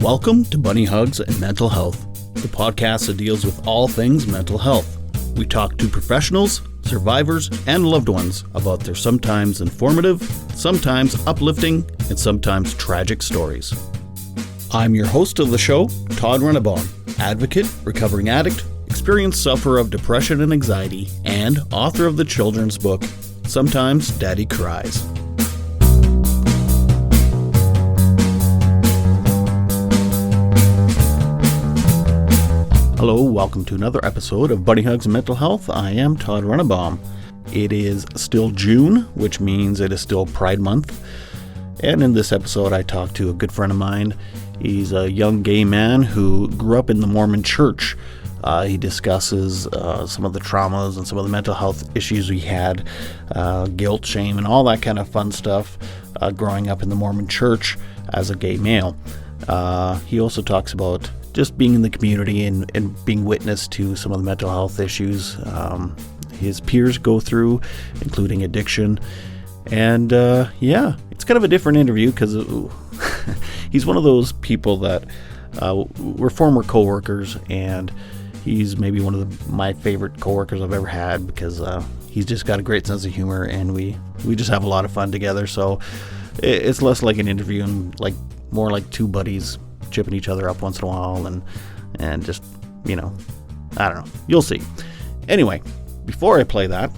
Welcome to Bunny Hugs and Mental Health, the podcast that deals with all things mental health. We talk to professionals, survivors, and loved ones about their sometimes informative, sometimes uplifting, and sometimes tragic stories. I'm your host of the show, Todd Rennebaum, advocate, recovering addict, experienced sufferer of depression and anxiety, and author of the children's book, Sometimes Daddy Cries. Hello, welcome to another episode of Bunny Hugs and Mental Health. I am Todd Rennebaum. It is still June, which means it is still Pride Month. And in this episode, I talked to a good friend of mine. He's a young gay man who grew up in the Mormon church. He discusses some of the traumas and some of the mental health issues he had, guilt, shame, and all that kind of fun stuff growing up in the Mormon church as a gay male. He also talks about just being in the community and being witness to some of the mental health issues his peers go through, including addiction. And it's kind of a different interview because he's one of those people that we're former coworkers, and he's maybe one of my favorite coworkers I've ever had because he's just got a great sense of humor, and we just have a lot of fun together. So it's less like an interview and more like two buddies chipping each other up once in a while and just, I don't know. You'll see. Anyway, before I play that,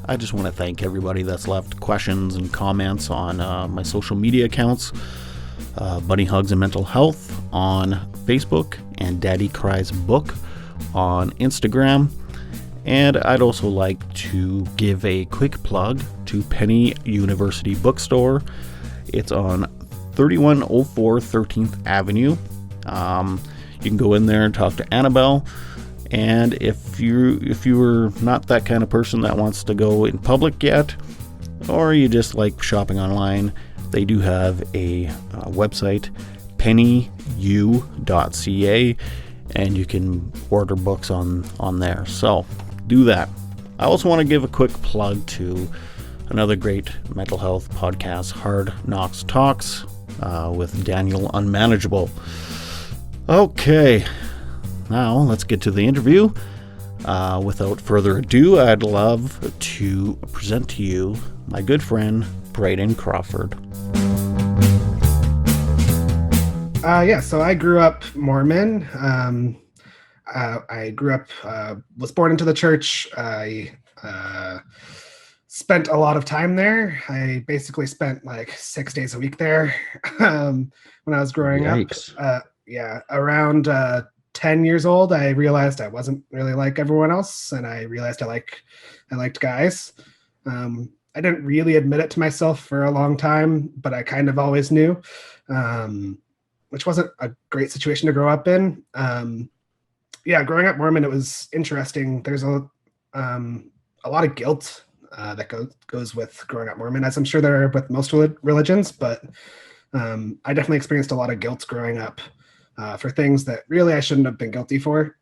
I just want to thank everybody that's left questions and comments on my social media accounts, Bunny Hugs and Mental Health on Facebook and Daddy Cries Book on Instagram. And I'd also like to give a quick plug to Penny University Bookstore. It's on 3104 13th Avenue. You can go in there and talk to Annabelle. And if you're not that kind of person that wants to go in public yet, or you just like shopping online, they do have a website, pennyu.ca, and you can order books on there. So do that. I also want to give a quick plug to another great mental health podcast, Hard Knocks Talks, with Daniel Unmanageable. Okay, now let's get to the interview. Without further ado, I'd love to present to you my good friend, Brayden Crawford. So I grew up Mormon. I grew up, was born into the church. I spent a lot of time there. I basically spent 6 days a week there when I was growing Yikes. up. Around 10 years old, I realized I wasn't really like everyone else, and I realized I liked guys. I didn't really admit it to myself for a long time, but I kind of always knew, which wasn't a great situation to grow up in. Growing up Mormon, it was interesting. There's a lot of guilt that goes with growing up Mormon, as I'm sure there are with most religions, but I definitely experienced a lot of guilt growing up for things that really I shouldn't have been guilty for,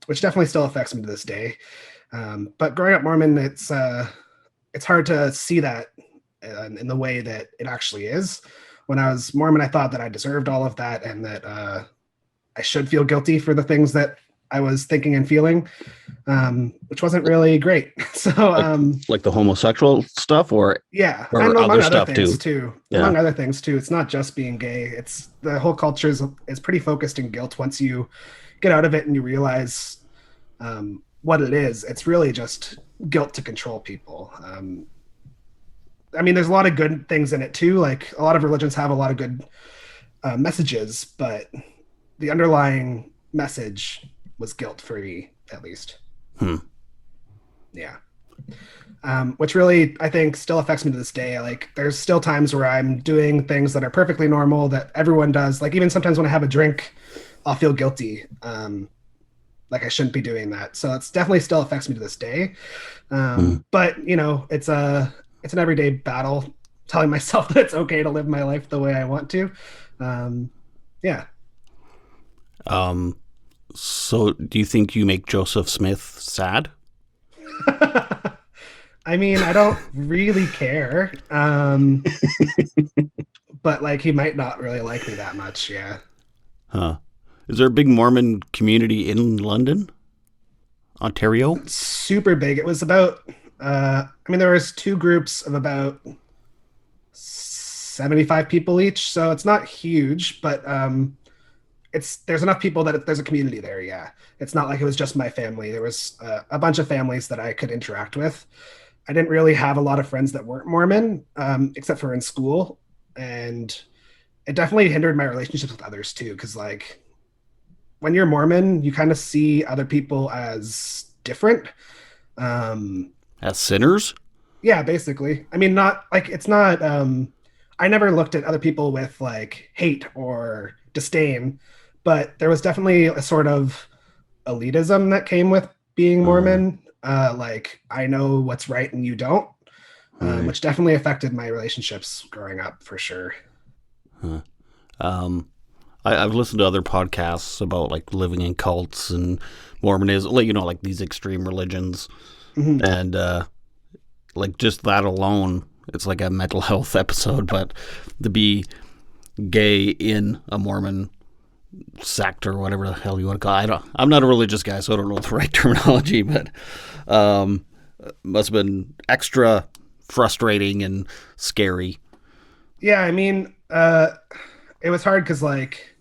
which definitely still affects me to this day. But growing up Mormon, it's hard to see that in the way that it actually is. When I was Mormon, I thought that I deserved all of that and that I should feel guilty for the things that I was thinking and feeling, which wasn't really great. So, like the homosexual stuff, or other stuff too. Yeah. Among other things too. It's not just being gay. It's the whole culture is pretty focused in guilt. Once you get out of it and you realize what it is, it's really just guilt to control people. There's a lot of good things in it too. Like a lot of religions have a lot of good messages, but the underlying message was guilt-free, at least. Yeah. Which really, I think, still affects me to this day. There's still times where I'm doing things that are perfectly normal that everyone does. Even sometimes when I have a drink, I'll feel guilty. I shouldn't be doing that. So it's definitely still affects me to this day. But, it's an everyday battle, telling myself that it's okay to live my life the way I want to. So do you think you make Joseph Smith sad? I don't really care. but like he might not really like me that much. Yeah. Huh. Is there a big Mormon community in London, Ontario? Super big. It was about I mean there was two groups of about 75 people each, so it's not huge, but it's there's enough people that there's a community there. Yeah, it's not like it was just my family. There was a bunch of families that I could interact with. I didn't really have a lot of friends that weren't Mormon, except for in school, and it definitely hindered my relationships with others too. Because like when you're Mormon, you kind of see other people as different. Um, As sinners? yeah, basically. I mean, not like it's not. I never looked at other people with like hate or disdain, but there was definitely a sort of elitism that came with being Uh, Mormon. Like I know what's right and you don't, right. which definitely affected my relationships growing up for sure. Huh. Um, I've listened to other podcasts about like living in cults and Mormonism, like like these extreme religions, Mhm. and like just that alone, it's like a mental health episode. But to be gay in a Mormon sect or whatever the hell you want to call it, I'm not a religious guy, so I don't know the right terminology, but um, must have been extra frustrating and scary. Yeah, I mean, it was hard because like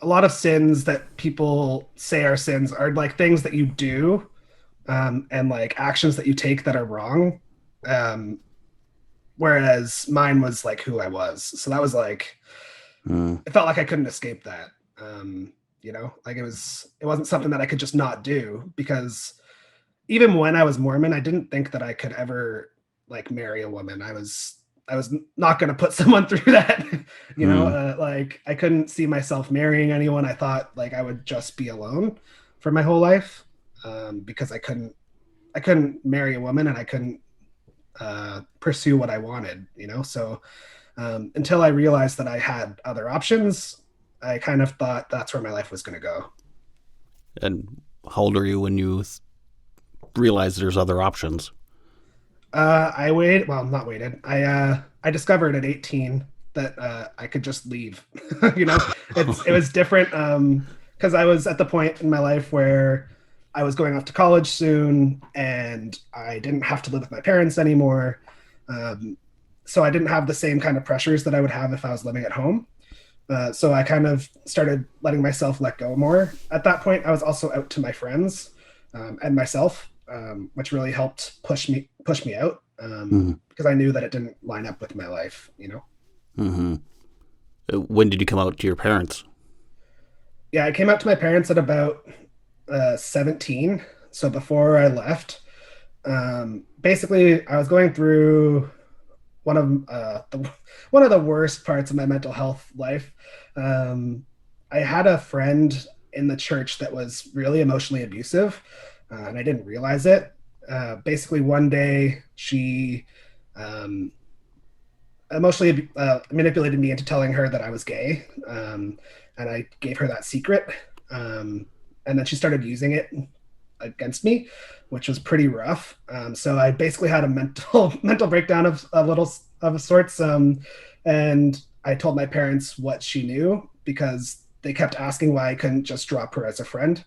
a lot of sins that people say are sins are like things that you do and like actions that you take that are wrong. Um, Whereas mine was like who I was. So that was like Mm, it felt like I couldn't escape that. Like it wasn't something that I could just not do because even when I was Mormon, I didn't think that I could ever like marry a woman. I was not going to put someone through that. mm, Like I couldn't see myself marrying anyone. I thought like I would just be alone for my whole life because I couldn't marry a woman and I couldn't pursue what I wanted. So until I realized that I had other options, I kind of thought that's where my life was going to go. and how old are you when you realize there's other options? I waited. Well, not waited. I discovered at 18 that I could just leave. It was different because I was at the point in my life where I was going off to college soon, and I didn't have to live with my parents anymore. Um, so I didn't have the same kind of pressures that I would have if I was living at home. So I kind of started letting myself let go more. At that point, I was also out to my friends and myself, which really helped push me out Mm-hmm. because I knew that it didn't line up with my life. Mm-hmm. When did you come out to your parents? Yeah, I came out to my parents at about 17, so before I left. Basically, I was going through one of one of the worst parts of my mental health life. Um, I had a friend in the church that was really emotionally abusive, and I didn't realize it. Basically, one day she um, emotionally manipulated me into telling her that I was gay, and I gave her that secret. And then she started using it against me, which was pretty rough. So I basically had a mental breakdown of little of sorts, and I told my parents what she knew because they kept asking why I couldn't just drop her as a friend.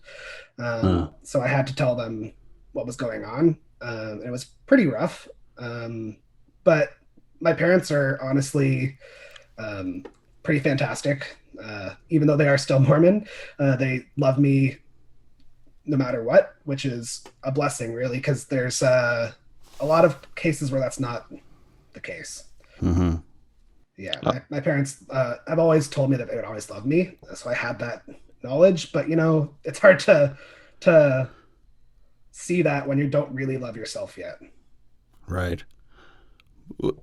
Uh, So I had to tell them what was going on. It was pretty rough, but my parents are honestly um, pretty fantastic. Even though they are still Mormon, they love me no matter what, which is a blessing, really, because there's a lot of cases where that's not the case. mm-hmm. Yeah, my parents have always told me that they would always love me, so I had that knowledge. But it's hard to see that when you don't really love yourself yet. Right.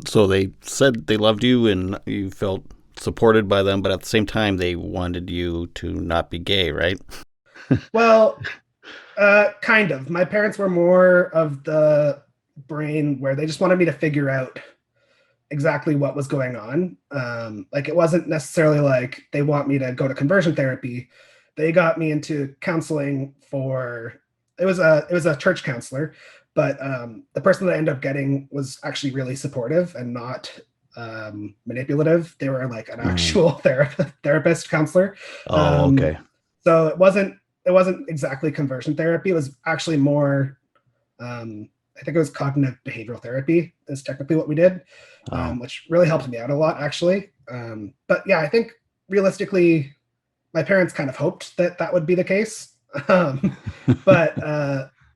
So they said they loved you and you felt supported by them, but at the same time, they wanted you to not be gay, right? Well, kind of. My parents were more of the brain where they just wanted me to figure out exactly what was going on. Like it wasn't necessarily like they want me to go to conversion therapy. They got me into counseling for it was a church counselor, but the person that I ended up getting was actually really supportive and not manipulative. They were like an Mm. actual therapist counselor. Oh, Um, okay. so it wasn't exactly conversion therapy. It was actually more, I think it was cognitive behavioral therapy is technically what we did, Oh. which really helped me out a lot actually. But yeah, I think realistically, my parents kind of hoped that that would be the case. Um, but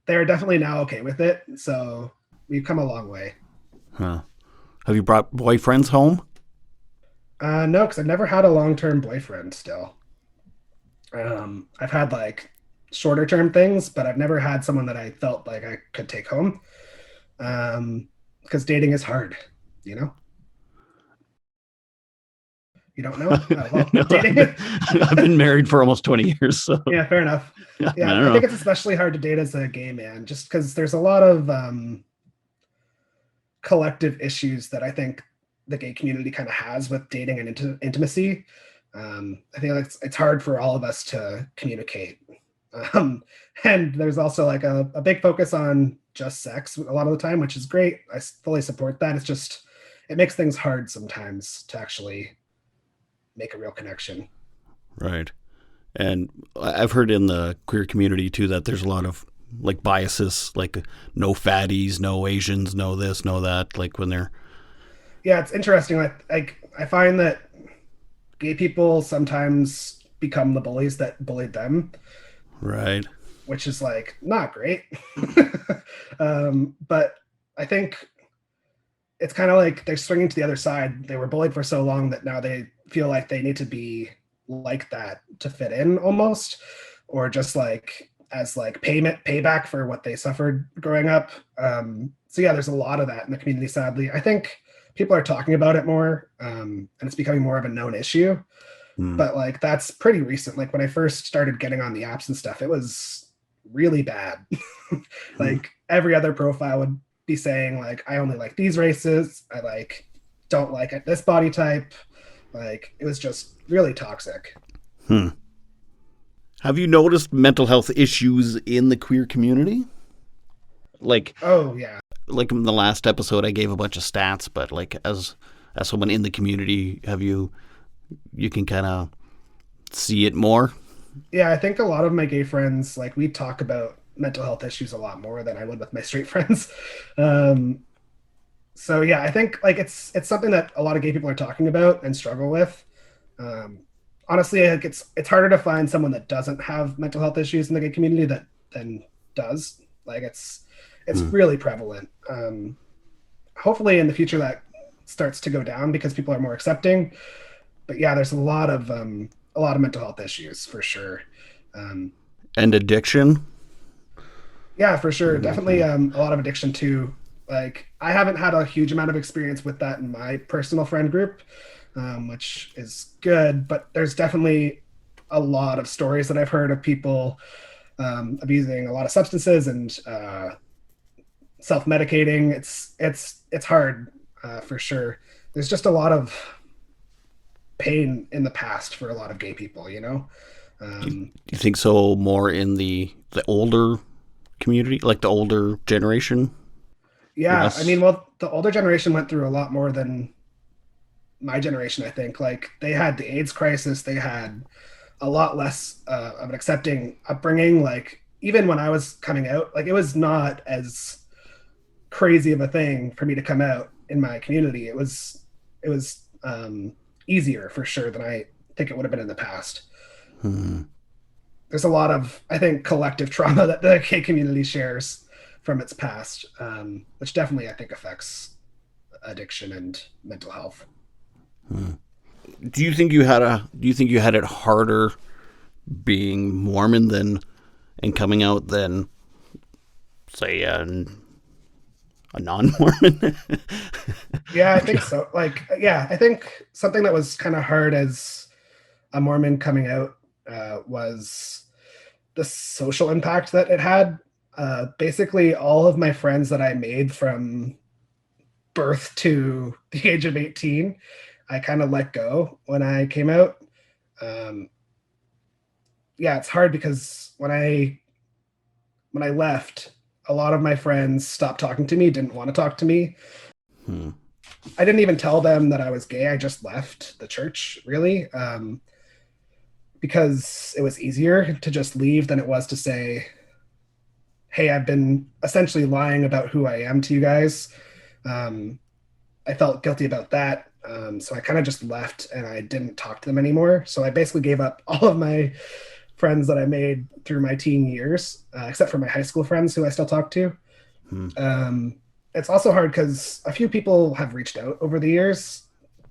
they're definitely now okay with it. So we've come a long way. Huh. Have you brought boyfriends home? No, because I've never had a long-term boyfriend still. I've had like shorter term things, but I've never had someone that I felt like I could take home. Because dating is hard, you know? You don't know? Oh, well, No, dating. I've been married for almost 20 years, so Yeah, fair enough. I Yeah, don't I think know. it's especially hard to date as a gay man, just because there's a lot of collective issues that I think the gay community kind of has with dating and intimacy. I think it's hard for all of us to communicate. Um, and there's also like a big focus on just sex a lot of the time, which is great. I fully support that. It's just, it makes things hard sometimes to actually make a real connection. Right. And I've heard in the queer community too that there's a lot of like biases, like no fatties, no Asians, no this, no that. Like when they're Yeah, it's interesting. Like I find that gay people sometimes become the bullies that bullied them, right. which is like not great. But I think it's kind of like they're swinging to the other side. They were bullied for so long that now they feel like they need to be like that to fit in almost, or just like as like payback for what they suffered growing up. So yeah, there's a lot of that in the community. Sadly, I think people are talking about it more, and it's becoming more of a known issue. Hmm. But like that's pretty recent. Like when I first started getting on the apps and stuff, it was really bad. Hmm. Like every other profile would be saying like I only like these races, I like don't like this body type. Like it was just really toxic. Hmm. Have you noticed mental health issues in the queer community? Like Oh yeah. like in the last episode, I gave a bunch of stats, but like as someone in the community, have you can kind of see it more? Yeah, I think a lot of my gay friends, like we talk about mental health issues a lot more than I would with my straight friends. um so yeah, I think like it's something that a lot of gay people are talking about and struggle with. um Honestly, like it's harder to find someone that doesn't have mental health issues in the gay community that than does. Like it's Hmm. really prevalent. Hopefully in the future that starts to go down because people are more accepting. But yeah, there's a lot of mental health issues for sure. Um, And addiction? yeah, for sure, definitely Mhm. a lot of addiction too. Like I haven't had a huge amount of experience with that in my personal friend group, which is good. But there's definitely a lot of stories that I've heard of people abusing a lot of substances and self-medicating. It's hard, for sure. There's just a lot of pain in the past for a lot of gay people, you know? Do Um, you think so more in the older community, like the older generation? yeah, I mean, Less. well, the older generation went through a lot more than my generation, I think. Like they had the AIDS crisis, they had a lot less of an accepting upbringing. Like even when I was coming out, like it was not as crazy of a thing for me to come out in my community. It was easier for sure than I think it would have been in the past. Hmm. There's a lot of, I think, collective trauma that the gay community shares from its past, which definitely I think affects addiction and mental health. Hmm. Do you think you had it harder being Mormon than and coming out than say a non-Mormon? Yeah, I think so. Like, yeah, I think something that was kind of hard as a Mormon coming out was the social impact that it had. Basically, all of my friends that I made from birth to the age of 18, I kind of let go when I came out. Um, yeah, it's hard because when I left, a lot of my friends stopped talking to me, didn't want to talk to me. Hmm. I didn't even tell them that I was gay. I just left the church, really, because it was easier to just leave than it was to say, hey, I've been essentially lying about who I am to you guys. Um, I felt guilty about that. So I kind of just left and I didn't talk to them anymore. So I basically gave up all of my friends that I made through my teen years, except for my high school friends who I still talk to. Hmm. It's also hard because a few people have reached out over the years,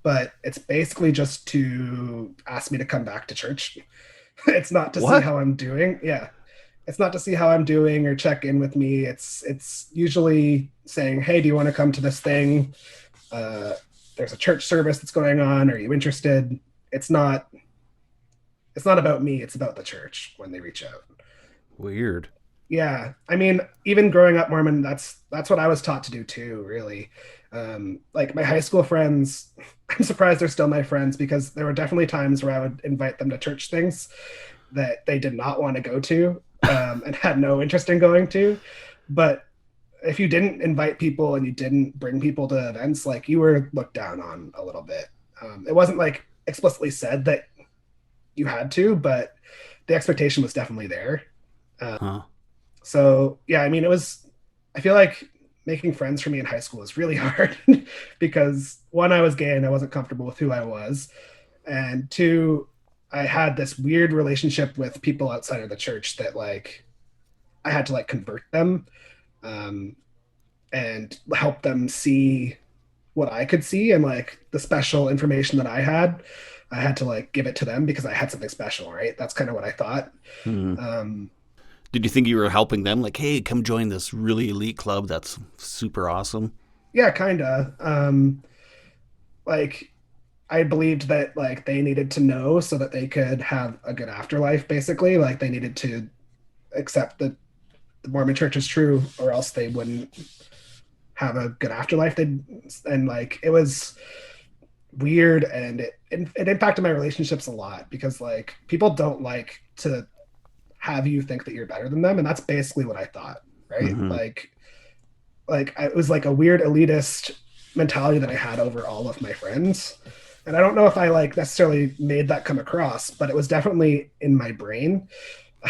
but it's basically just to ask me to come back to church. It's not to see What? how I'm doing. Yeah. It's not to see how I'm doing or check in with me. It's usually saying, hey, do you want to come to this thing? Uh, there's a church service that's going on. Are you interested? It's not it's not about me, it's about the church when they reach out. Weird. Yeah, I mean, even growing up Mormon, that's what I was taught to do too, really. Like my high school friends, I'm surprised they're still my friends because there were definitely times where I would invite them to church things that they did not want to go to, and had no interest in going to. But if you didn't invite people and you didn't bring people to events, like you were looked down on a little bit. It wasn't like explicitly said that you had to, but the expectation was definitely there. Huh. So yeah, I mean, I feel like making friends for me in high school was really hard because one, I was gay and I wasn't comfortable with who I was. And two, I had this weird relationship with people outside of the church that like I had to like convert them, um, and help them see what I could see and like the special information that I had to like give it to them because I had something special, right? That's kind of what I thought. Hmm. Um, Did you think you were helping them? Like, hey, come join this really elite club that's super awesome? yeah, kind of. Like I believed that like they needed to know so that they could have a good afterlife, basically. Like they needed to accept that the Mormon church is true, or else they wouldn't have a good afterlife. And like it was weird, and it impacted my relationships a lot because like people don't like to have you think that you're better than them, and that's basically what I thought, right? Mm-hmm. It was like a weird elitist mentality that I had over all of my friends. And I don't know if I like necessarily made that come across, but it was definitely in my brain.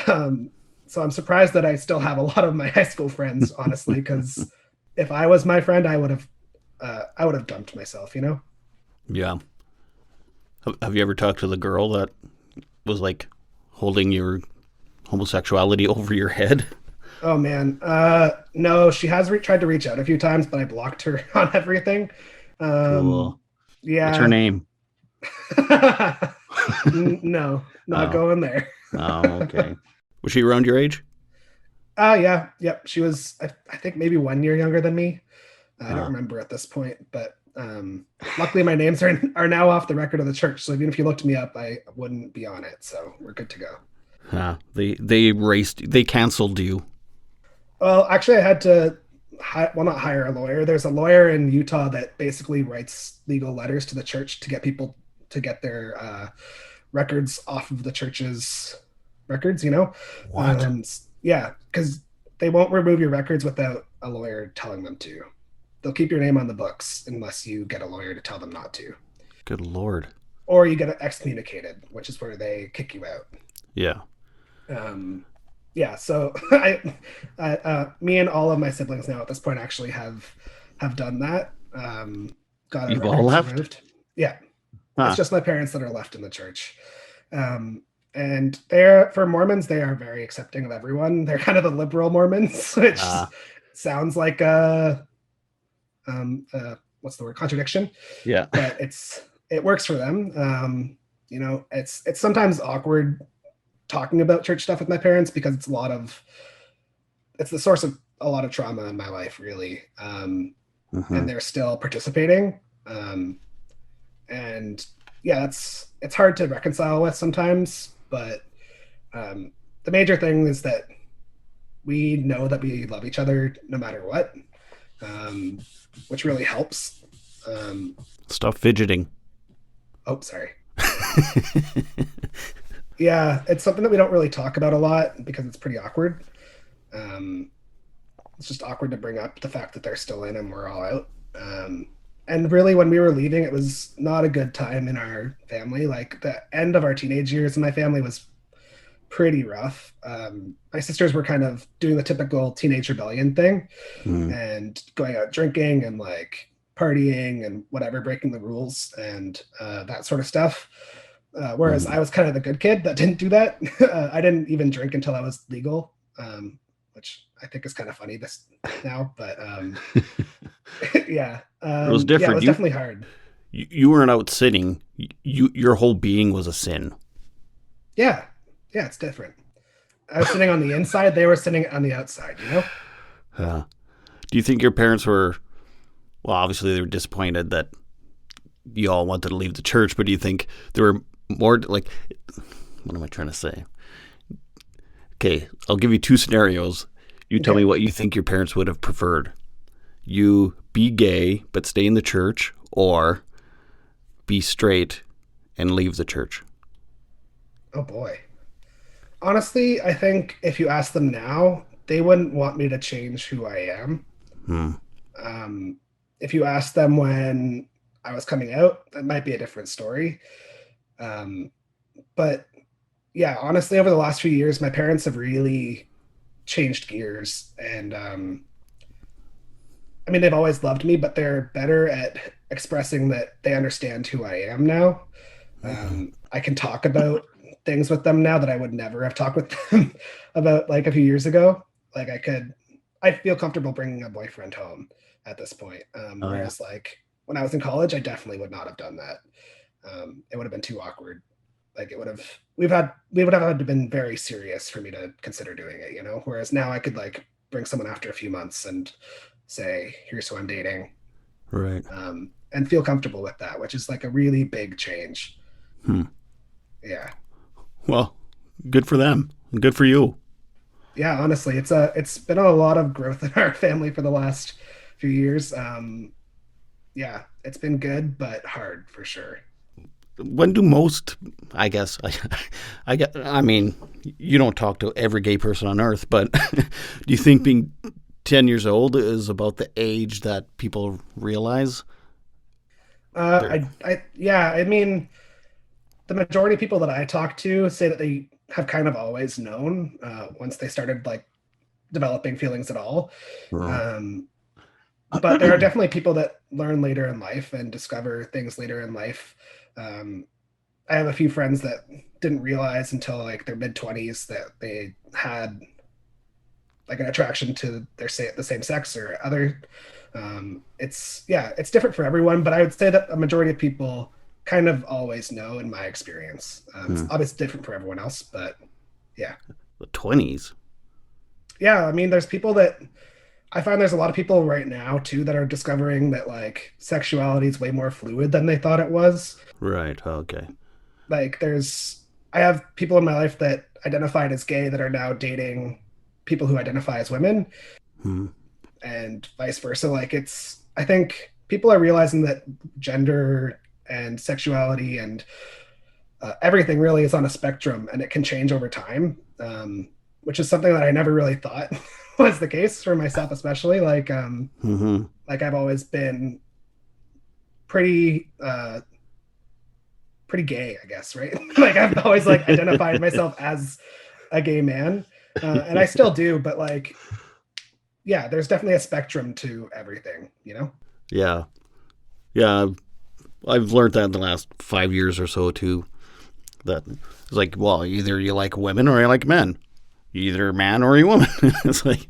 Um, so I'm surprised that I still have a lot of my high school friends, honestly, because if I was my friend, I would have dumped myself, you know? Yeah. Have you ever talked to the girl that was like holding your homosexuality over your head? Oh man, no, she has tried to reach out a few times, but I blocked her on everything. Um, Cool. What's her yeah, name? No, not Oh, going there. oh, okay. Was she around your age? Yeah, yep. She was, I think, maybe 1 year younger than me. I don't Uh, remember at this point, but luckily my names are now off the record of the church. So even if you looked me up, I wouldn't be on it. So we're good to go. they erased, they canceled you. Well, actually, I had to, well, not hire a lawyer. There's a lawyer in Utah that basically writes legal letters to the church to get people to get their records off of the church's records. You know, What? yeah, because they won't remove your records without a lawyer telling them to. They'll keep your name on the books unless you get a lawyer to tell them not to, Good Lord. or you get excommunicated, which is where they kick you out. Yeah. Um, yeah, so me and all of my siblings now at this point actually have done that. Got our You've all records left? removed. Yeah, it's Huh. just my parents that are left in the church. And they're for Mormons, they are very accepting of everyone. They're kind of the liberal Mormons, which Uh, sounds like a what's the word, contradiction, yeah. but it works for them. It's sometimes awkward talking about church stuff with my parents because it's the source of a lot of trauma in my life, really. And Hmm. they're still participating. And yeah, it's hard to reconcile with sometimes, but um, the major thing is that we know that we love each other no matter what, um, which really helps. Um, Stop fidgeting. oh, sorry. Yeah, it's something that we don't really talk about a lot because it's pretty awkward. Um, it's just awkward to bring up the fact that they're still in and we're all out. Um, And really, when we were leaving, it was not a good time in our family. Like the end of our teenage years in my family was pretty rough. My sisters were kind of doing the typical teenage rebellion thing Mm, and going out drinking and like partying and whatever, breaking the rules and that sort of stuff. Whereas mm. I was kind of the good kid that didn't do that. I didn't even drink until I was legal, which I think is kind of funny this now. But yeah, It was yeah, it different. was definitely hard. You weren't out sinning. Your whole being was a sin. Yeah, yeah, it's different. I was sitting on the inside; they were sitting on the outside. You know? Uh, do you think your parents were, well, obviously they were disappointed that you all wanted to leave the church, but do you think there were more like, what am I trying to say? Okay, I'll give you two scenarios. You tell Okay. me what you think your parents would have preferred. You be gay but stay in the church, or be straight and leave the church. Oh boy. Honestly, I think if you ask them now, they wouldn't want me to change who I am. Hmm. Um, if you ask them when I was coming out, that might be a different story. Um, but yeah, honestly, over the last few years, my parents have really changed gears. And I mean, they've always loved me, but they're better at expressing that they understand who I am now. I can talk about things with them now that I would never have talked with them about like a few years ago. Like I feel comfortable bringing a boyfriend home at this point. Oh yeah. Whereas like when I was in college, I definitely would not have done that. It would have been too awkward. Like we would have had to been very serious for me to consider doing it, you know? Whereas now I could like bring someone after a few months and say, here's who I'm dating, Right. and feel comfortable with that, which is like a really big change. Hmm. Yeah. Well, good for them. Good for you. Yeah, honestly, it's been a lot of growth in our family for the last few years. Yeah, it's been good but hard for sure. When do most, I guess, I mean, you don't talk to every gay person on earth, but do you think being 10 years old is about the age that people realize they're, Yeah, I mean, the majority of people that I talk to say that they have kind of always known once they started like developing feelings at all. oh, Um, but there are definitely people that learn later in life and discover things later in life. Um, I have a few friends that didn't realize until like their mid 20s that they had like an attraction to the same sex or other. It's yeah, it's different for everyone, but I would say that a majority of people kind of always know in my experience. It's hmm, obviously different for everyone else, but yeah, the 20s? yeah. I mean, there's people that I find there's a lot of people right now too that are discovering that like sexuality is way more fluid than they thought it was. Right. Okay. Like I have people in my life that identified as gay that are now dating people who identify as women Hmm. and vice versa. Like I think people are realizing that gender and sexuality and everything really is on a spectrum and it can change over time, which is something that I never really thought was the case for myself, especially Hmm. like I've always been pretty pretty gay, I guess, right? Like I've always like identified myself as a gay man, and I still do, but like yeah, there's definitely a spectrum to everything, you know? Yeah. Yeah. I've learned that in the last 5 years or so too. That it's like, well, either you like women or you like men. You either a man or a woman. It's like,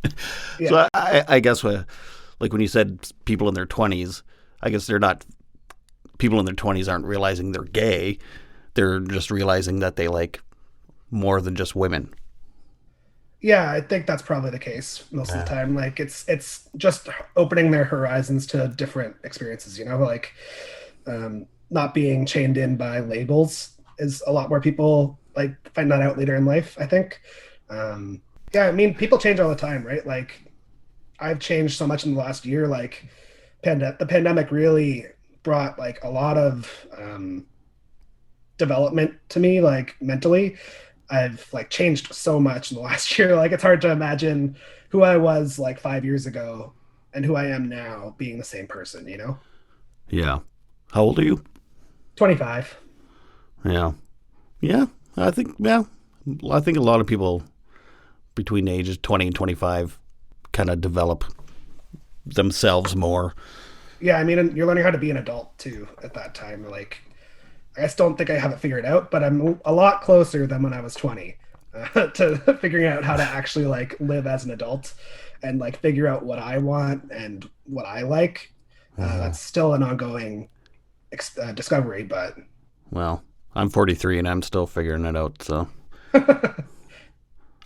Yeah. so I guess like when you said people in their 20s, I guess they're not, people in their 20s aren't realizing they're gay. They're just realizing that they like more than just women. Yeah, I think that's probably the case most of the Yeah. time. Like it's just opening their horizons to different experiences, you know, like not being chained in by labels is a lot more people like find that out later in life, I think. Yeah, I mean, people change all the time, right? Like I've changed so much in the last year. Like the pandemic really brought like a lot of development to me, like mentally. I've like changed so much in the last year. Like it's hard to imagine who I was like 5 years ago and who I am now being the same person, you know? Yeah. How old are you? 25. Yeah. Yeah. Yeah. I think a lot of people between the ages 20 and 25 kind of develop themselves more. Yeah, I mean, and you're learning how to be an adult too at that time. Like, I just don't think I have it figured out, but I'm a lot closer than when I was 20 to figuring out how to actually like live as an adult and like figure out what I want and what I like. Uh, That's still an ongoing discovery, but well, I'm 43 and I'm still figuring it out. So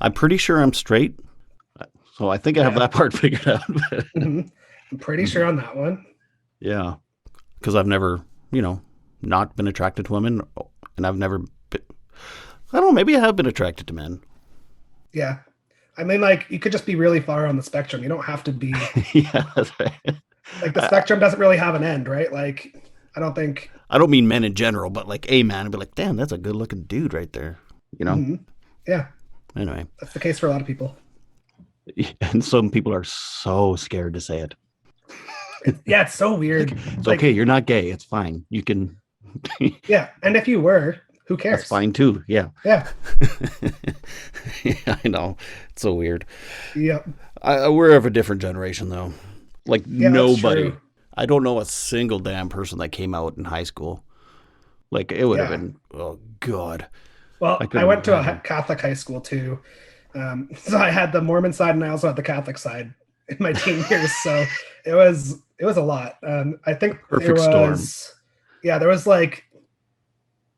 I'm pretty sure I'm straight. So I think I have yeah, that part figured out. I'm pretty sure on that one. Yeah. Because I've never, not been attracted to women. And I've never been, I don't know, maybe I have been attracted to men. Yeah. I mean, like, you could just be really far on the spectrum. You don't have to be Yeah, that's right. like the spectrum doesn't really have an end, right? Like, I don't think. I don't mean men in general, but like a man, I'd be like, damn, that's a good looking dude right there. Mhm. Yeah, Anyway. that's the case for a lot of people. And some people are so scared to say it. Yeah, it's so weird. It's Like, okay. You're not gay. It's fine. You can. yeah, and if you were, who cares? That's fine too. Yeah. Yeah. Yeah, I know. It's so weird. Yep. We're of a different generation though. Like Yeah, that's nobody. true. I don't know a single damn person that came out in high school. Like it would have Yeah. been. Oh God. I Well, I couldn't went to a imagine. Catholic high school too. So I had the Mormon side and I also had the Catholic side in my teen years. So it was a lot. I think Perfect storm. there was like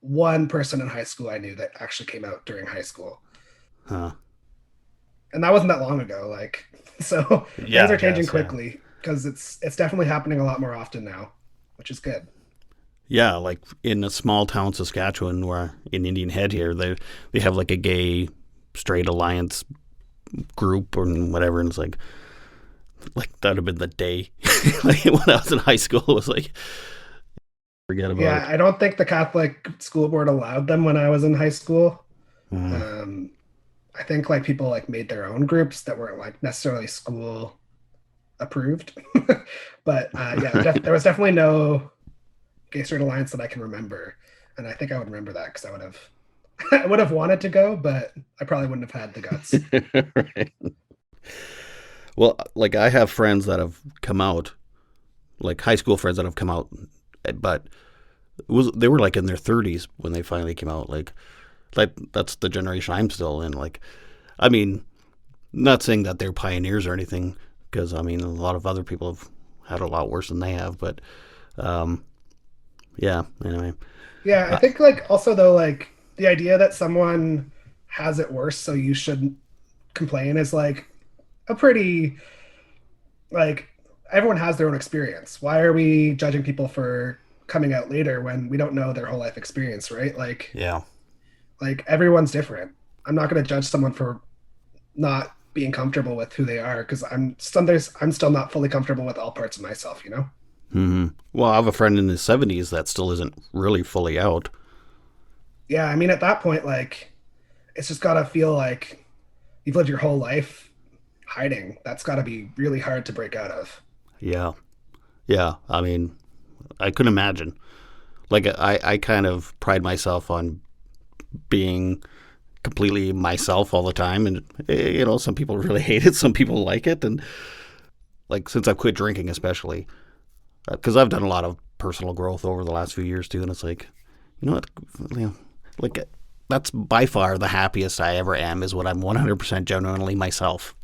one person in high school I knew that actually came out during high school. Huh. And that wasn't that long ago. Like, so Yeah, things I are changing guess. Yeah. quickly because it's definitely happening a lot more often now, which is good. Yeah, like in a small town, Saskatchewan, where in Indian Head here, they have like a gay straight alliance group or whatever, and it's like that'd have been the day. Like when I was in high school, it was like forget about Yeah, it. I don't think the Catholic school board allowed them when I was in high school. Uh, Um, I think like people like made their own groups that weren't like necessarily school approved. But yeah, there was definitely no gay straight alliance that I can remember, and I think I would remember that because I would have I would have wanted to go, but I probably wouldn't have had the guts. right. Well, like I have friends that have come out, like high school friends that have come out, but they were like in their 30s when they finally came out. Like that's the generation I'm still in. Like, I mean, not saying that they're pioneers or anything, because I mean a lot of other people have had a lot worse than they have. But yeah. Anyway, Yeah, I uh, think like also though like the idea that someone has it worse so you shouldn't complain is like a pretty like everyone has their own experience. Why are we judging people for coming out later when we don't know their whole life experience, right? yeah, Like everyone's different. I'm not going to judge someone for not being comfortable with who they are because I'm still not fully comfortable with all parts of myself, you know? Well, I have a friend in his 70s that still isn't really fully out. Yeah, I mean at that point like it's just got to feel like you've lived your whole life hiding. That's got to be really hard to break out of. Yeah, yeah. I mean, I couldn't imagine. Like I kind of pride myself on being completely myself all the time, and some people really hate it, some people like it, and like since I've quit drinking, especially because I've done a lot of personal growth over the last few years too, and it's like, you know what, you know, like that's by far the happiest I ever am is when I'm 100% genuinely myself.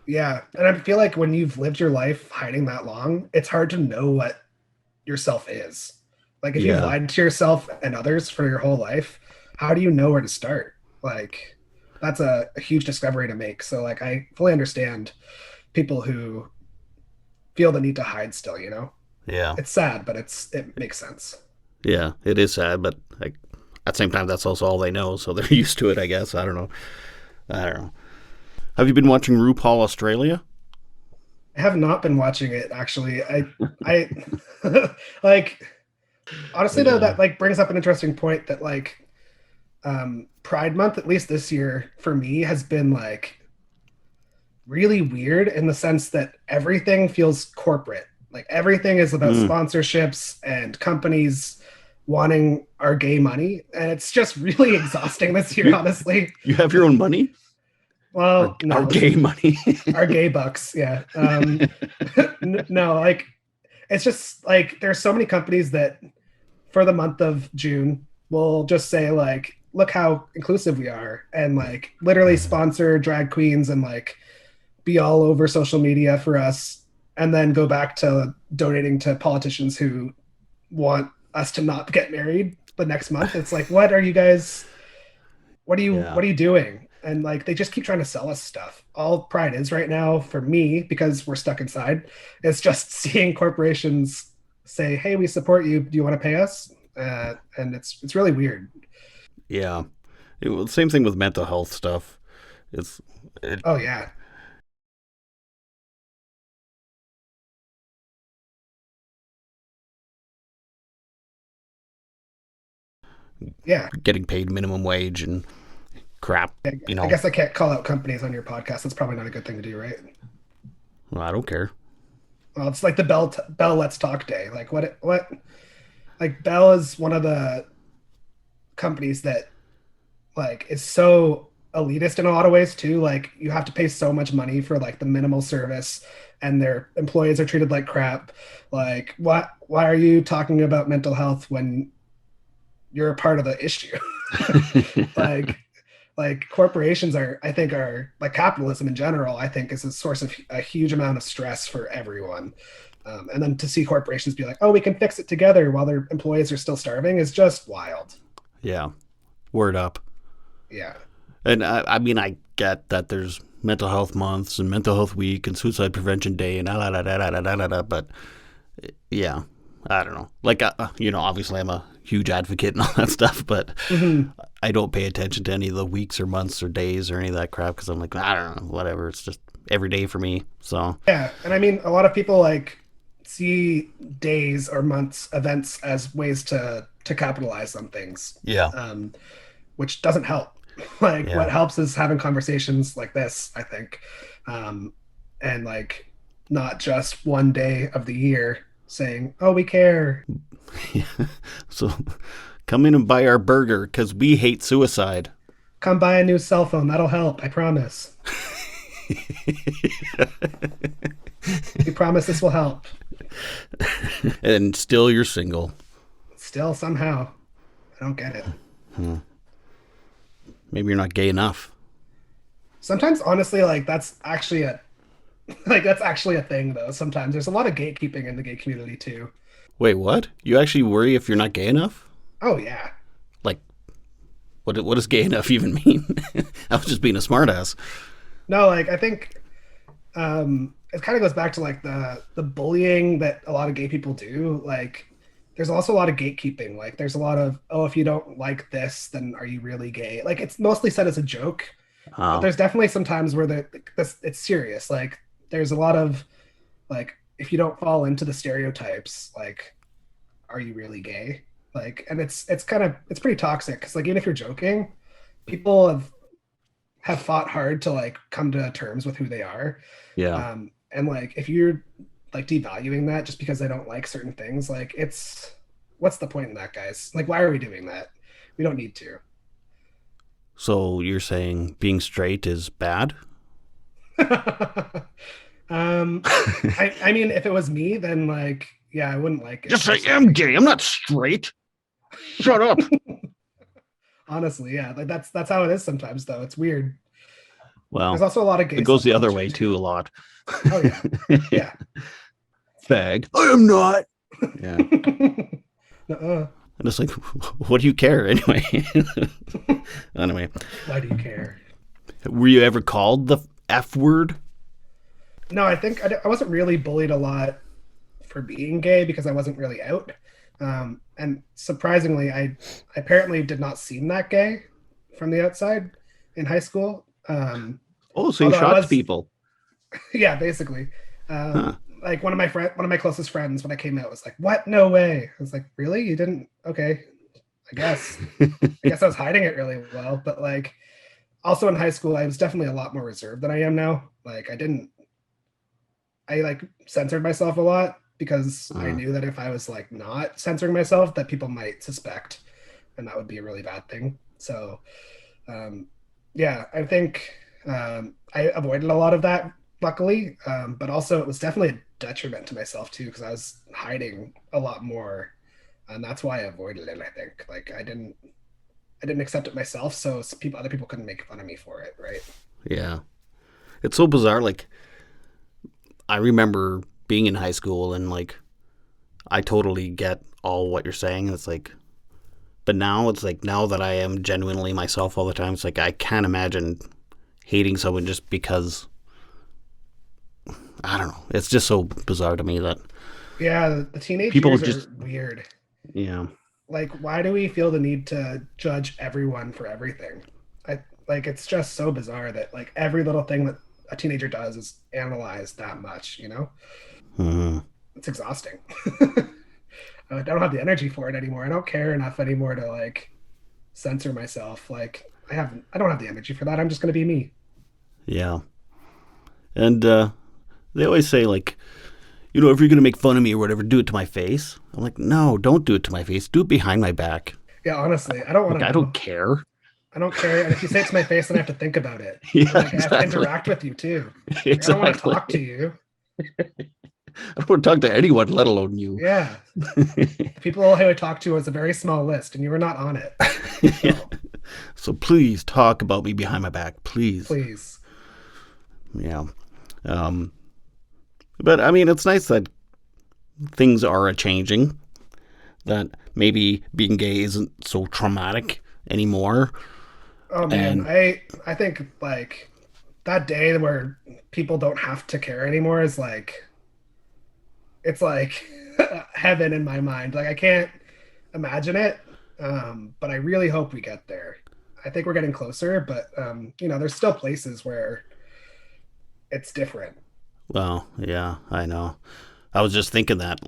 Yeah, and I feel like when you've lived your life hiding that long, it's hard to know what yourself is. Like if you've Yeah, lied to yourself and others for your whole life, how do you know where to start? Like that's a huge discovery to make. So like I fully understand people who feel the need to hide still, you know? yeah, It's sad, but it makes sense. yeah. It is sad, but like at the same time, that's also all they know, so they're used to it, I guess. I don't know. I don't know. Have you been watching RuPaul Australia? I have not been watching it actually. I like honestly though Yeah. that like brings up an interesting point that like Pride Month, at least this year for me, has been like really weird in the sense that everything feels corporate. Like everything is about Mm. sponsorships and companies wanting our gay money, and it's just really exhausting this year, You honestly. you have your own money? Well, Our no, gay money. our gay bucks, yeah. No, like it's just like there's so many companies that for the month of June will just say like, look how inclusive we are, and like literally sponsor drag queens and like be all over social media for us, and then go back to donating to politicians who want us to not get married the next month. It's like, what are you guys? Yeah. What are you doing? And like they just keep trying to sell us stuff. All Pride is right now for me, because we're stuck inside, it's just seeing corporations say, "Hey, we support you. Do you want to pay us?" And it's really weird. Yeah. Same thing with mental health stuff. It's it, Oh yeah, yeah. getting paid minimum wage and crap. You I know, guess I can't call out companies on your podcast. That's probably not a good thing to do, right? well, I don't care. Well, it's like the Bell Let's Talk Day. Like what? Like Bell is one of the companies that like is so elitist in a lot of ways too. Like you have to pay so much money for like the minimal service, and their employees are treated like crap. Like what? Why are you talking about mental health when you're a part of the issue? like like corporations are, I think, are like capitalism in general, I think is a source of a huge amount of stress for everyone. And then to see corporations be like, oh, we can fix it together while their employees are still starving is just wild. Yeah. Word up. Yeah. And I mean, I get that there's mental health months and mental health week and suicide prevention day and da da da da da da da da. But yeah, I don't know. Like, obviously I'm a huge advocate and all that stuff, but Hmm. I don't pay attention to any of the weeks or months or days or any of that crap because I'm like, I don't know, whatever. It's just every day for me. So Yeah. And I mean, a lot of people like see days or months events as ways to capitalize on things, yeah, um, which doesn't help. Like yeah, what helps is having conversations like this, I think, um, and like not just one day of the year saying, "Oh, we care." yeah. So come in and buy our burger because we hate suicide. Come buy a new cell phone. That'll help. I promise. We promise this will help. And still you're single. Still, somehow, I don't get it. Maybe you're not gay enough. Sometimes, honestly, like that's actually a like that's actually a thing though. Sometimes there's a lot of gatekeeping in the gay community too. Wait, what? You actually worry if you're not gay enough? Oh yeah. Like, what does gay enough even mean? I was just being a smartass. No, like I think it kind of goes back to like the bullying that a lot of gay people do. Like there's also a lot of gatekeeping. Like there's a lot of, oh, if you don't like this, then are you really gay? Like it's mostly said as a joke, but Oh, there's definitely some times where this it's serious. Like there's a lot of like, if you don't fall into the stereotypes, like are you really gay? Like, and it's kind of it's pretty toxic because like even if you're joking, people have fought hard to like come to terms with who they are. yeah. And like if you're like devaluing that just because they don't like certain things, like it's what's the point in that, guys? Like why are we doing that? We don't need to. So you're saying being straight is bad? um I mean if it was me, then like yeah, I wouldn't like it Yes, I am personally. gay. I'm not straight. Shut up. Honestly, yeah, like that's how it is sometimes though. It's weird. There's Well, also a lot of gay it goes the other subculture way too too. a lot. Oh yeah. Yeah. Fag. I am not. Yeah. Uh-uh. And it's like, what do you care anyway? Anyway, Why do you care? were you ever called the F word? No, I think I wasn't really bullied a lot for being gay because I wasn't really out. And surprisingly, I apparently did not seem that gay from the outside in high school. Oh, so you Although I shocked was, people. yeah, basically. Huh. Like one of my closest friends when I came out was like, "What? No way!" I was like, "Really? You didn't? Okay, I guess. I guess I was hiding it really well." But like, also in high school, I was definitely a lot more reserved than I am now. Like, I like censored myself a lot. because I knew that if I was like not censoring myself, that people might suspect, and that would be a really bad thing. So, yeah, I think I avoided a lot of that, luckily, but also it was definitely a detriment to myself too, because I was hiding a lot more, and that's why I avoided it. I think like I didn't accept it myself, so other people couldn't make fun of me for it, right? Yeah. It's so bizarre. Like, I remember being in high school and, like, I totally get all what you're saying. It's like, but now it's like, now that I am genuinely myself all the time, it's like, I can't imagine hating someone just because, I don't know. It's just so bizarre to me that Yeah, the teenage people years just, are weird. yeah. Like, why do we feel the need to judge everyone for everything? I like it's just so bizarre that like every little thing that a teenager does is analyzed that much, you know? Mm-hmm. It's exhausting. I don't have the energy for it anymore. I don't care enough anymore to like censor myself. Like I don't have the energy for that. I'm just gonna be me. Yeah. And they always say, like, if you're going to make fun of me or whatever, do it to my face. I'm like, no, don't do it to my face. Do it behind my back. Yeah, honestly, I don't want Like, to I know. don't care. I don't care. And if you say it to my face, then I have to think about it. Yeah, And like I have to exactly. interact with you too. Like, I don't want to Exactly. talk to you. I don't want to talk to anyone, let alone you. Yeah. The people who I talk to was a very small list, and you were not on it. Yeah. So So please talk about me behind my back, please. please. Yeah. Um, but I mean, it's nice that things are a changing. That maybe being gay isn't so traumatic anymore. Oh man, And I think like that day where people don't have to care anymore is like it's like heaven in my mind. Like I can't imagine it, but I really hope we get there. I think we're getting closer, but there's still places where it's different. well, yeah, I know. I was just thinking that.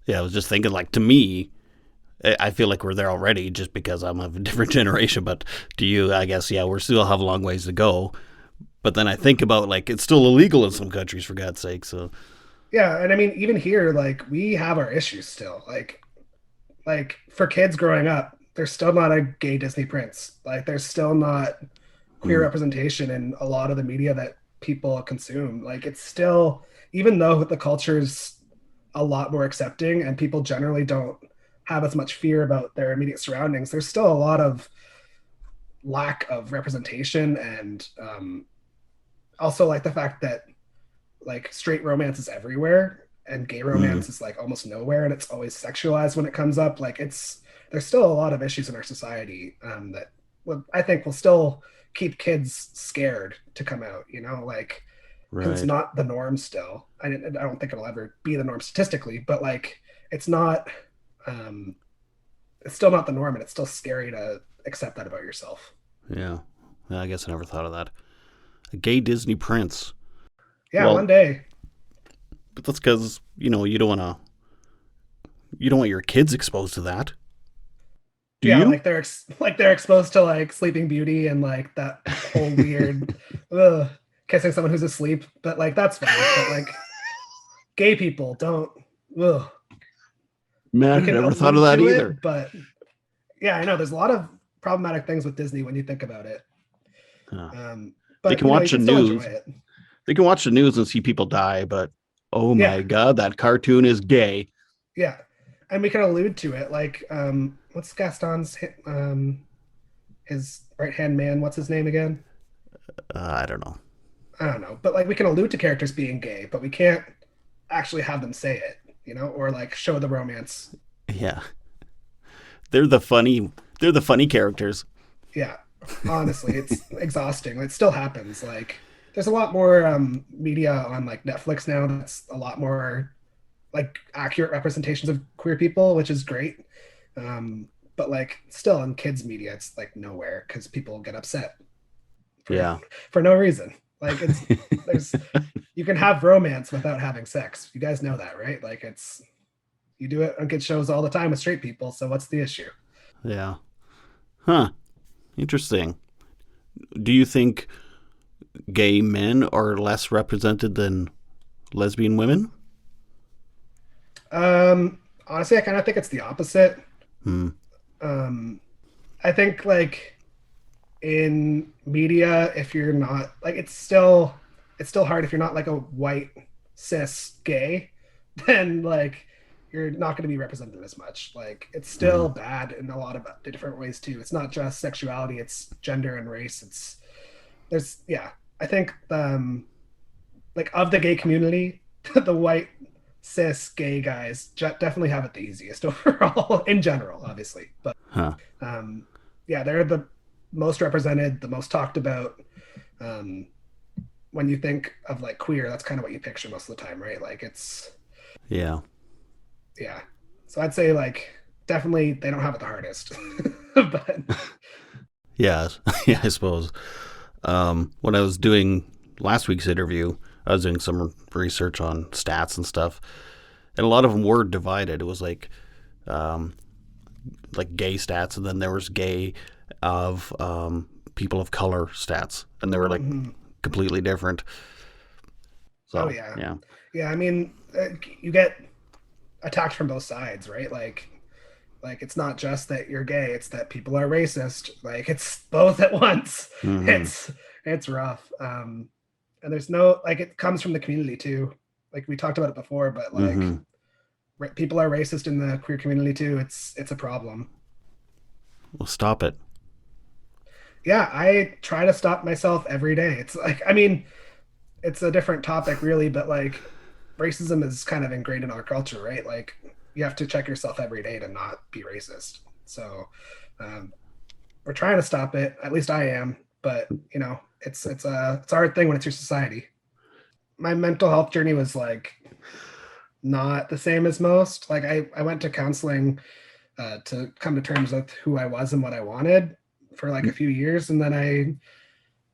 Yeah, I was just thinking, like, to me, I feel like we're there already just because I'm of a different generation. But to you, I guess, yeah, we still have a long ways to go. But then I think about, like, it's still illegal in some countries, for God's sake. So, Yeah, and I mean even here, like we have our issues still. Like for kids growing up, there's still not a gay Disney prince. Like there's still not queer mm, representation in a lot of the media that people consume. Like it's still, even though the culture's a lot more accepting and people generally don't have as much fear about their immediate surroundings, there's still a lot of lack of representation and also like the fact that like straight romance is everywhere and gay mm, romance is like almost nowhere and it's always sexualized when it comes up. Like it's there's still a lot of issues in our society that I think will still keep kids scared to come out, like because it's right. not the norm still. I don't think it'll ever be the norm statistically, but like it's not um it's still not the norm and it's still scary to accept that about yourself. Yeah. Yeah, I guess I never thought of that. A gay Disney prince. Yeah, one Well, day. but that's because, you don't want your kids exposed to that. Do Yeah, you? like like they're exposed to like Sleeping Beauty and like that whole weird ugh, kissing someone who's asleep, but like that's fine. But like gay people don't. Ugh. We Man, I can never thought of allude that to either. it, but yeah, I know there's a lot of problematic things with Disney when you think about it. Huh. They But can you watch the can still enjoy news. it. They can watch the news and see people die, but oh Yeah, my God, that cartoon is gay. yeah, and we can allude to it. Like, what's Gaston's his right hand man? What's his name again? I don't know. I don't know, but like we can allude to characters being gay, but we can't actually have them say it, or like show the romance. Yeah, they're the funny. They're the funny characters. Yeah, honestly, it's exhausting. It still happens. Like, there's a lot more media on like Netflix now that's a lot more like accurate representations of queer people, which is great. But like, still in kids media, it's like nowhere because people get upset for Yeah. for no reason. Like, there's you can have romance without having sex. You guys know that, right? Like, it's you do it on kids shows all the time with straight people. So what's the issue? Yeah. Huh. Interesting. Do you think gay men are less represented than lesbian women? Honestly, I kind of think it's the opposite. Hmm. Um, I think like in media, if you're not like, it's still hard if you're not like a white cis gay, then like you're not going to be represented as much. Like it's Hmm. still bad in a lot of different ways too. It's not just sexuality; it's gender and race. There's yeah. I think like of the gay community, the white cis gay guys definitely have it the easiest overall in general, obviously. But Huh. um, yeah, they're the most represented, the most talked about. Um, when you think of like queer, that's kind of what you picture most of the time, right? Like it's Yeah. yeah. So I'd say like definitely they don't have it the hardest, but Yeah. Yeah, I suppose. When I was doing last week's interview, I was doing some research on stats and stuff, and a lot of them were divided. It was um, like gay stats, and then there was gay of people of color stats, and they were like mhm. completely different. Oh So yeah, yeah. yeah. I mean, you get attacked from both sides, right? Like it's not just that you're gay, it's that people are racist. Like it's both at once. Hmm. It's rough. And there's no like it comes from the community too. Like we talked about it before, but like Hmm. people are racist in the queer community too. It's a problem. Well, stop it. Yeah, I try to stop myself every day. It's like I mean, it's a different topic really, but like racism is kind of ingrained in our culture, right? Like you have to check yourself every day to not be racist. So um, we're trying to stop it. At least I am. But you know, it's a hard thing when it's your society. My mental health journey was like not the same as most. Like I went to counseling to come to terms with who I was and what I wanted for like a few years, and then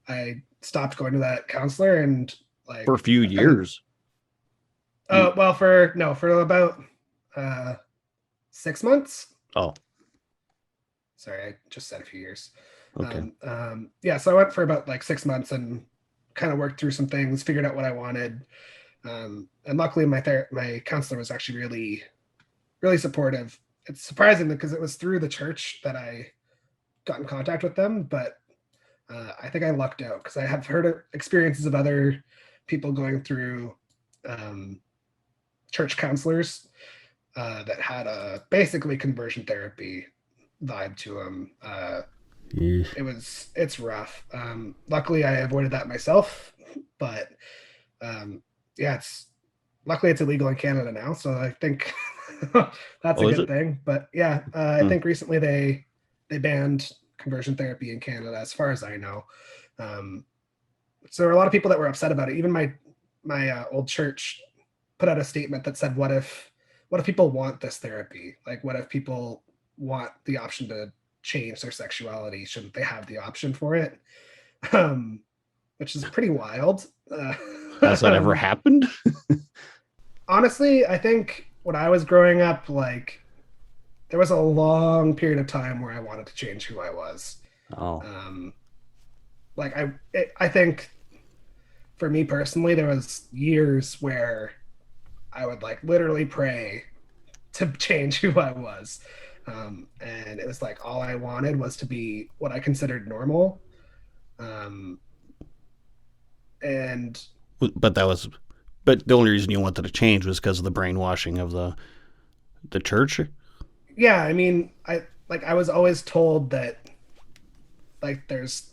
I stopped going to that counselor and For a like few I've been years. You well for no for about uh 6 months. oh, Sorry, I just said a few years. okay. Yeah, so I went for about like 6 months and kind of worked through some things, figured out what I wanted. And luckily, my counselor was actually really supportive. It's surprising because it was through the church that I got in contact with them, but I think I lucked out because I have heard of experiences of other people going through um, church counselors that had a basically conversion therapy vibe to them. Yeah. It's rough. Luckily, I avoided that myself, but yeah, it's luckily it's illegal in Canada now, so I think that's a Oh, is good it? thing. But yeah, I Hmm. think recently they banned conversion therapy in Canada, as far as I know. Um, so there were a lot of people that were upset about it. Even my old church put out a statement that said, what if people want this therapy? Like, what if people want the option to change their sexuality? Shouldn't they have the option for it?" Um, which is pretty wild. Has that ever happened? Honestly, I think when I was growing up, like there was a long period of time where I wanted to change who I was. Oh, Um, like I think for me personally, there was years where I would like literally pray to change who I was. And it was like all I wanted was to be what I considered normal. Um, and but that was, but the only reason you wanted to change was because of the brainwashing of the church. yeah, I mean, I was always told that like there's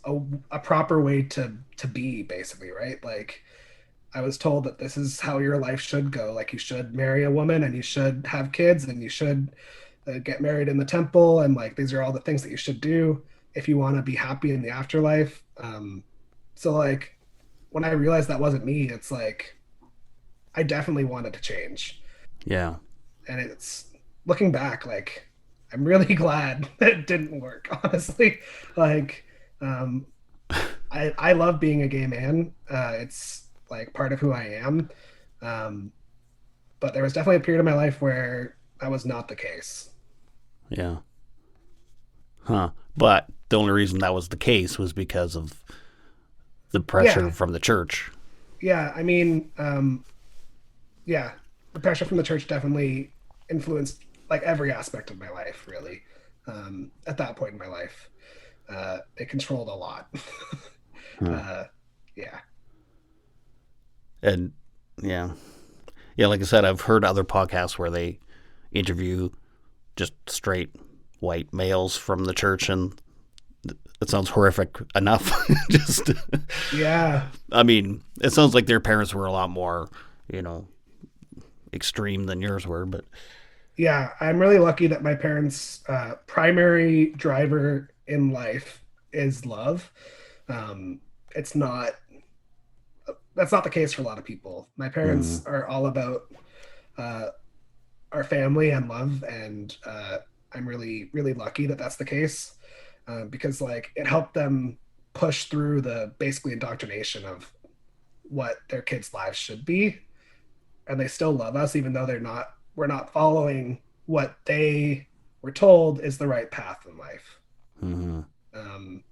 a proper way to be basically, right? Like I was told that this is how your life should go. Like you should marry a woman and you should have kids and you should get married in the temple and like these are all the things that you should do if you want to be happy in the afterlife. So like when I realized that wasn't me, it's like I definitely wanted to change. Yeah. And it's looking back, like I'm really glad that it didn't work, honestly. Like um I love being a gay man. It's like part of who I am. Um, but there was definitely a period of my life where that was not the case. Yeah. Huh. But the only reason that was the case was because of the pressure Yeah, from the church. yeah. I mean, yeah. the pressure from the church definitely influenced like every aspect of my life, really. At that point in my life, it controlled a lot. Huh. uh, yeah, And yeah, yeah. Like I said, I've heard other podcasts where they interview just straight white males from the church, and it sounds horrific enough. Just, yeah, I mean, it sounds like their parents were a lot more, you know, extreme than yours were. But yeah. I'm really lucky that my parents' primary driver in life is love. It's not That's not the case for a lot of people. My mm, parents are all about uh, our family and love, and I'm really really lucky that that's the case, because like it helped them push through the basically indoctrination of what their kids' lives should be, and they still love us even though we're not following what they were told is the right path in life. mm, um,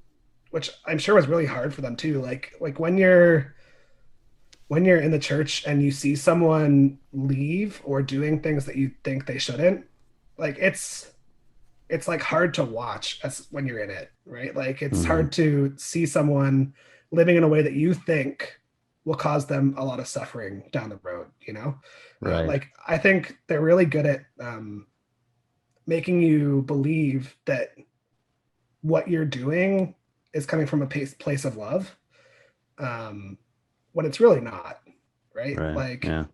which I'm sure was really hard for them too. Like when you're in the church and you see someone leave or doing things that you think they shouldn't, like it's like hard to watch as when you're in it, right? Like it's mm, hard to see someone living in a way that you think will cause them a lot of suffering down the road, you know? right, Like I think they're really good at making you believe that what you're doing is coming from a place of love, um, when it's really not, right? right, yeah.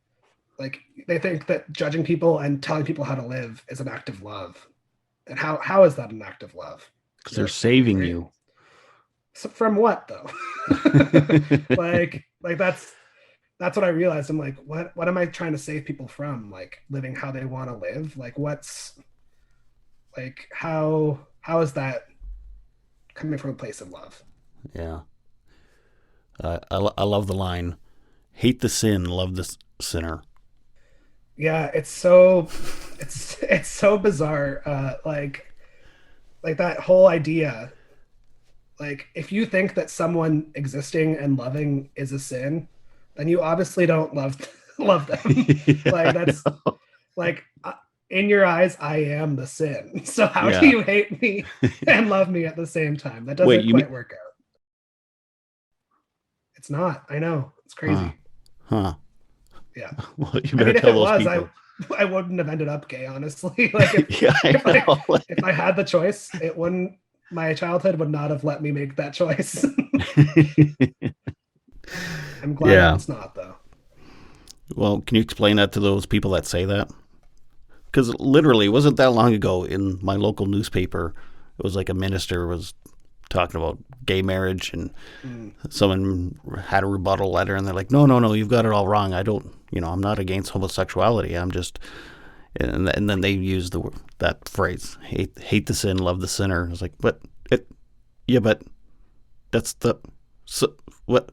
Like they think that judging people and telling people how to live is an act of love. And how is that an act of love? Because they're Really, saving right? you. So from what though? Like that's what I realized. I'm like, what am I trying to save people from? Like living how they want to live? Like what's like how is that coming from a place of love? Yeah, I love the line: "Hate the sin, love the sinner." Yeah, it's so bizarre. Like that whole idea, like if you think that someone existing and loving is a sin, then you obviously don't love love them. Yeah, Like I that's know. like in your eyes I am the sin. So how do Yeah. you hate me and love me at the same time? That Wait, doesn't you mean? quite work out. It's not. I know. It's Huh? crazy. Huh? Yeah. Well, you I better mean, if tell it those was, people. I wouldn't have ended up gay, honestly. Like Yeah, I if I had the choice, it wouldn't my childhood would not have let me make that choice. know. I'm glad Yeah. it's not though. Well, can you explain that to those people that say that? Because literally, it wasn't that long ago in my local newspaper. It was like a minister was talking about gay marriage, and Mm. someone had a rebuttal letter, and they're like, "No, no, no, you've got it all wrong. I don't, I'm not against homosexuality. I'm just," and then they used that phrase, hate the sin, love the sinner. I was like, but it, yeah, but that's the, so, what?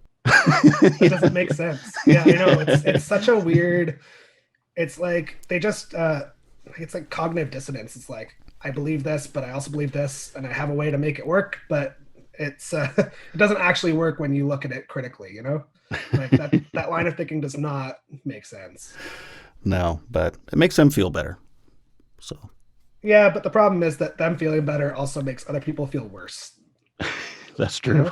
That doesn't make sense. Yeah, I know. It's such a weird. It's like they just it's like cognitive dissonance. It's like I believe this, but I also believe this, and I have a way to make it work, but it's it doesn't actually work when you look at it critically, you know? Like that line of thinking does not make sense. No, but it makes them feel better. So Yeah, but the problem is that them feeling better also makes other people feel worse, that's you true. know?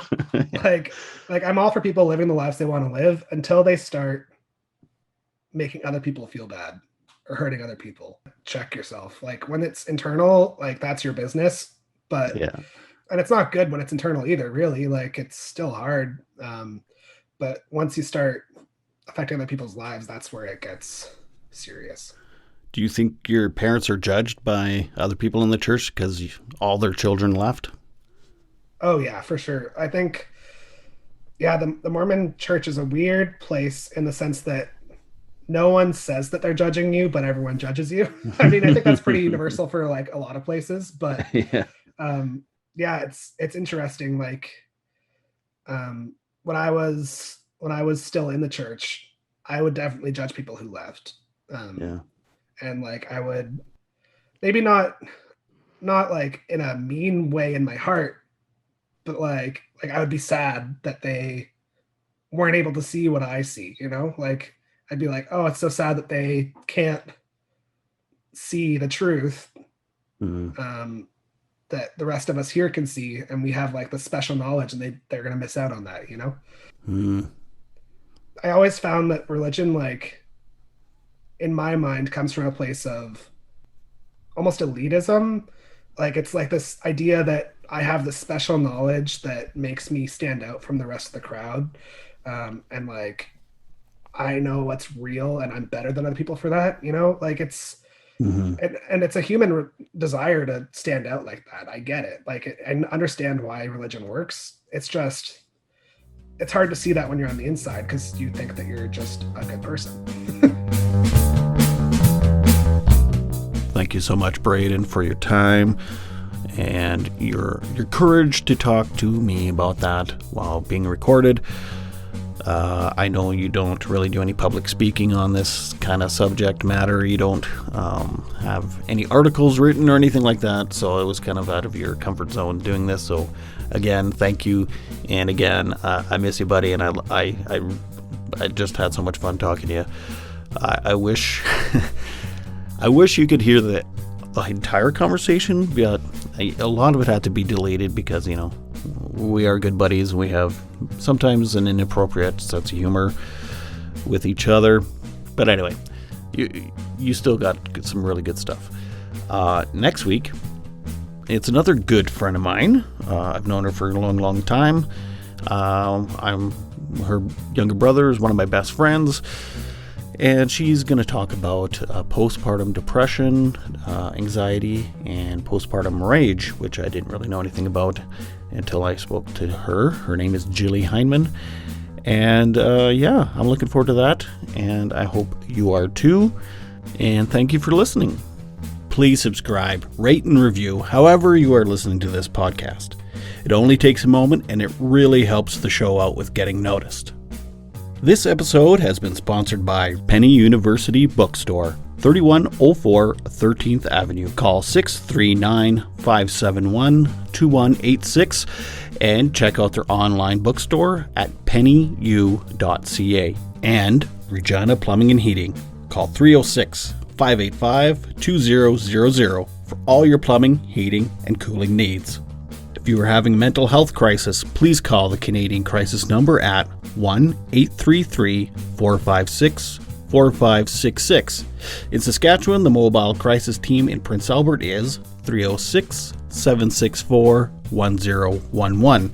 Like I'm all for people living the lives they want to live until they start making other people feel bad or hurting other people. Check yourself. Like when it's internal, like that's your business. But Yeah. and it's not good when it's internal either, really. Like it's still hard. But once you start affecting other people's lives, that's where it gets serious. Do you think your parents are judged by other people in the church because all their children left? Oh yeah, for sure. I think yeah, the Mormon church is a weird place in the sense that no one says that they're judging you, but everyone judges you. I mean, I think that's pretty universal for like a lot of places, but Yeah. um yeah, it's interesting. Like when I was still in the church, I would definitely judge people who left. Um Yeah. and like I would maybe not like in a mean way in my heart, but like I would be sad that they weren't able to see what I see, you know? Like I'd be like, oh, it's so sad that they can't see the truth that the rest of us here can see, and we have like the special knowledge, and they're going to miss out on that, you know? I always found that religion, like, in my mind, comes from a place of almost elitism. Like, it's like this idea that I have this special knowledge that makes me stand out from the rest of the crowd. And like, I know what's real and I'm better than other people for that, you know, like it's, and it's a human desire to stand out like that. I get it. Like, and understand why religion works. It's just, it's hard to see that when you're on the inside, because you think that you're just a good person. Thank you so much, Brayden, for your time and your courage to talk to me about that while being recorded. I know you don't really do any public speaking on this kind of subject matter. You don't have any articles written or anything like that, so it was kind of out of your comfort zone doing this. So again, thank you. And again, I miss you, buddy, and I just had so much fun talking to you. I wish I wish you could hear the entire conversation, but a lot of it had to be deleted because, you know, we are good buddies. We have sometimes an inappropriate sense of humor with each other. But anyway, you still got some really good stuff. Next week, it's another good friend of mine. I've known her for a long, long time. I'm her younger brother is one of my best friends. And she's going to talk about postpartum depression, anxiety, and postpartum rage, which I didn't really know anything about until I spoke to her. Her name is Jilly Heineman. And yeah, I'm looking forward to that. And I hope you are too. And thank you for listening. Please subscribe, rate, and review however you are listening to this podcast. It only takes a moment, and it really helps the show out with getting noticed. This episode has been sponsored by Penny University Bookstore, 3104 13th Avenue. Call 639-571-2186 and check out their online bookstore at pennyu.ca. And Regina Plumbing and Heating. Call 306-585-2000 for all your plumbing, heating, and cooling needs. If you are having a mental health crisis, please call the Canadian Crisis number at 1-833-456-4566. In Saskatchewan, the mobile crisis team in Prince Albert is 306-764-1011.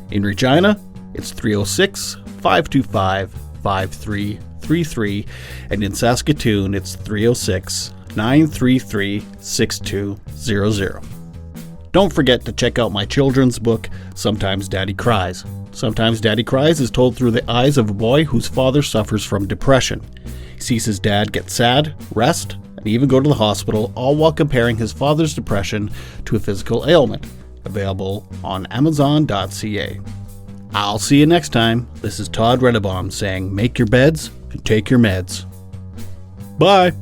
In Regina, it's 306-525-5333. And in Saskatoon, it's 306-933-6200. Don't forget to check out my children's book, Sometimes Daddy Cries. Sometimes Daddy Cries is told through the eyes of a boy whose father suffers from depression. He sees his dad get sad, rest, and even go to the hospital, all while comparing his father's depression to a physical ailment. Available on Amazon.ca. I'll see you next time. This is Todd Renabaum saying, make your beds and take your meds. Bye.